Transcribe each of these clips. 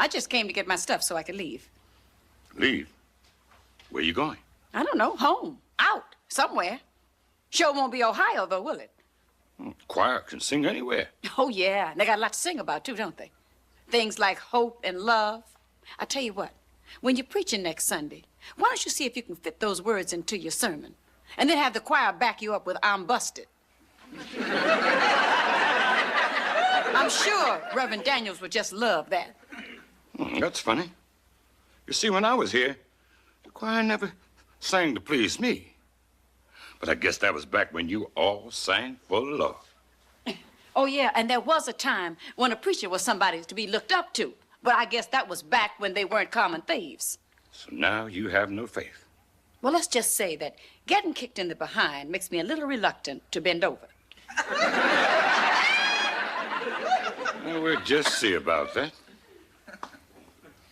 I just came to get my stuff so I could leave. Leave? Where you going? I don't know. Home. Out. Somewhere. Sure won't be Ohio, though, will it? Choir can sing anywhere. Oh, yeah. And they got a lot to sing about, too, don't they? Things like hope and love. I tell you what, when you're preaching next Sunday, why don't you see if you can fit those words into your sermon? And then have the choir back you up with "I'm busted." I'm sure Reverend Daniels would just love that. That's funny. You see, when I was here, the choir never sang to please me. But I guess that was back when you all sang for the Lord. Oh, yeah, and there was a time when a preacher was somebody to be looked up to. But I guess that was back when they weren't common thieves. So now you have no faith. Well, let's just say that getting kicked in the behind makes me a little reluctant to bend over. Well, we'll just see about that.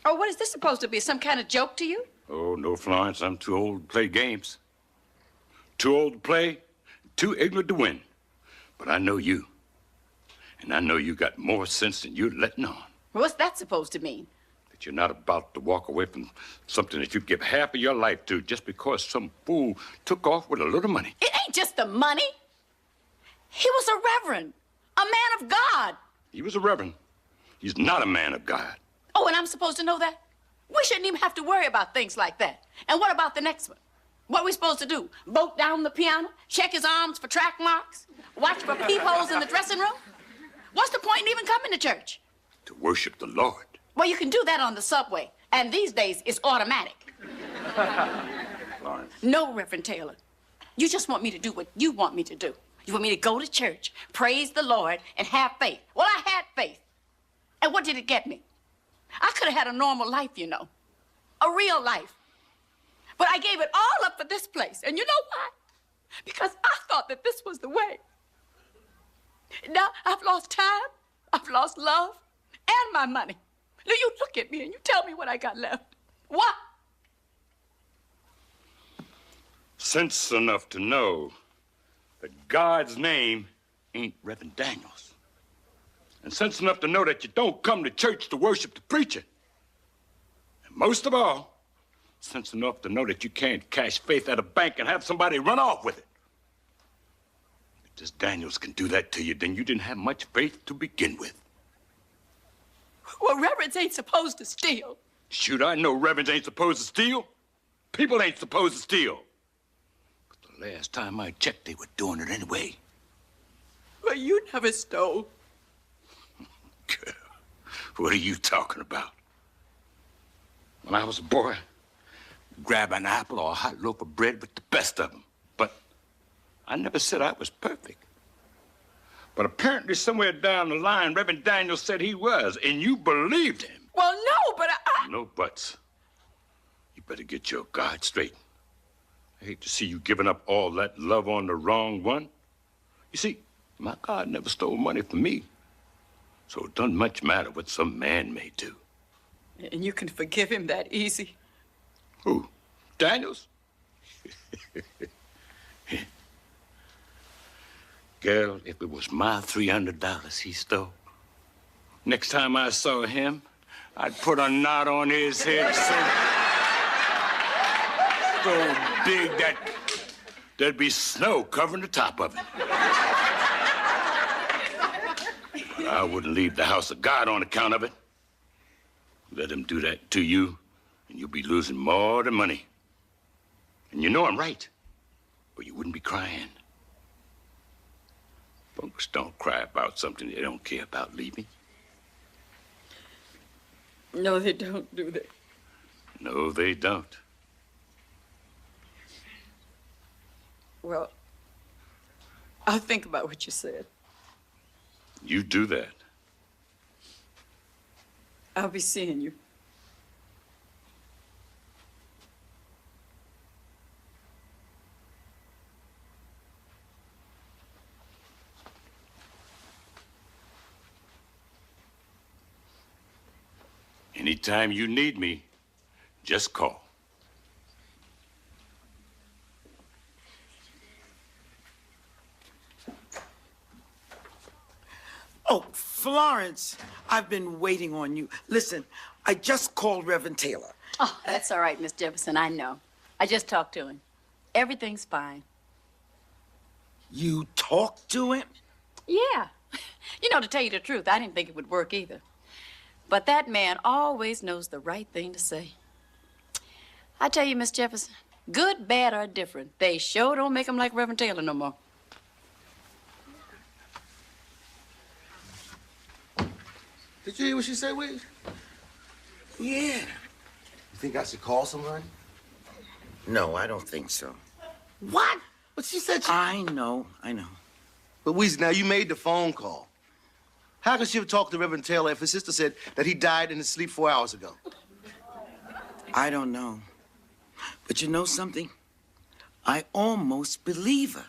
Oh, what is this supposed to be? Some kind of joke to you? Oh, no, Florence. I'm too old to play games. Too old to play, too ignorant to win. But I know you. And I know you got more sense than you're letting on. What's that supposed to mean? That you're not about to walk away from something that you'd give half of your life to just because some fool took off with a little money. It ain't just the money. He was a reverend, a man of God. He was a reverend. He's not a man of God. Oh, and I'm supposed to know that? We shouldn't even have to worry about things like that. And what about the next one? What are we supposed to do? Bolt down the piano? Check his arms for track marks? Watch for peepholes in the dressing room? What's the point in even coming to church? To worship the Lord. Well, you can do that on the subway. And these days, it's automatic. Florence. No, Reverend Taylor. You just want me to do what you want me to do. You want me to go to church, praise the Lord, and have faith. Well, I had faith. And what did it get me? I could have had a normal life, you know. A real life. But I gave it all up for this place. And you know why? Because I thought that this was the way. Now, I've lost time, I've lost love, and my money. Now, you look at me and you tell me what I got left. What? Sense enough to know that God's name ain't Reverend Daniels. And sense enough to know that you don't come to church to worship the preacher. And most of all, sense enough to know that you can't cash faith at a bank and have somebody run off with it. If this Daniels can do that to you, then you didn't have much faith to begin with. Well, reverends ain't supposed to steal. Shoot, I know reverends ain't supposed to steal. People ain't supposed to steal. But the last time I checked, they were doing it anyway. Well, you never stole. Girl, what are you talking about? When I was a boy, I'd grab an apple or a hot loaf of bread with the best of them. But I never said I was perfect. But apparently somewhere down the line, Reverend Daniels said he was, and you believed him. Well, no, but I... No buts. You better get your guard straight. I hate to see you giving up all that love on the wrong one. You see, my God never stole money from me. So it doesn't much matter what some man may do. And you can forgive him that easy? Who? Daniels? Girl, if it was my $300 he stole, next time I saw him, I'd put a knot on his head so big that there'd be snow covering the top of it. But I wouldn't leave the house of God on account of it. Let him do that to you, and you'll be losing more than money. And you know I'm right, or you wouldn't be crying. Folks don't cry about something they don't care about leaving. No, they don't, do they? No, they don't. Well, I'll think about what you said. You do that. I'll be seeing you. Anytime you need me, just call. Oh, Florence, I've been waiting on you. Listen, I just called Reverend Taylor. Oh, that's all right, Miss Jefferson. I know. I just talked to him. Everything's fine. You talked to him? Yeah. You know, to tell you the truth, I didn't think it would work either. But that man always knows the right thing to say. I tell you, Miss Jefferson, good, bad, or different, they sure don't make him like Reverend Taylor no more. Did you hear what she said, Wiz? Yeah. You think I should call somebody? No, I don't think so. What? But she said she... I know. But Weezy, now you made the phone call. How could she have talked to Reverend Taylor if his sister said that he died in his sleep 4 hours ago? I don't know. But you know something? I almost believe her.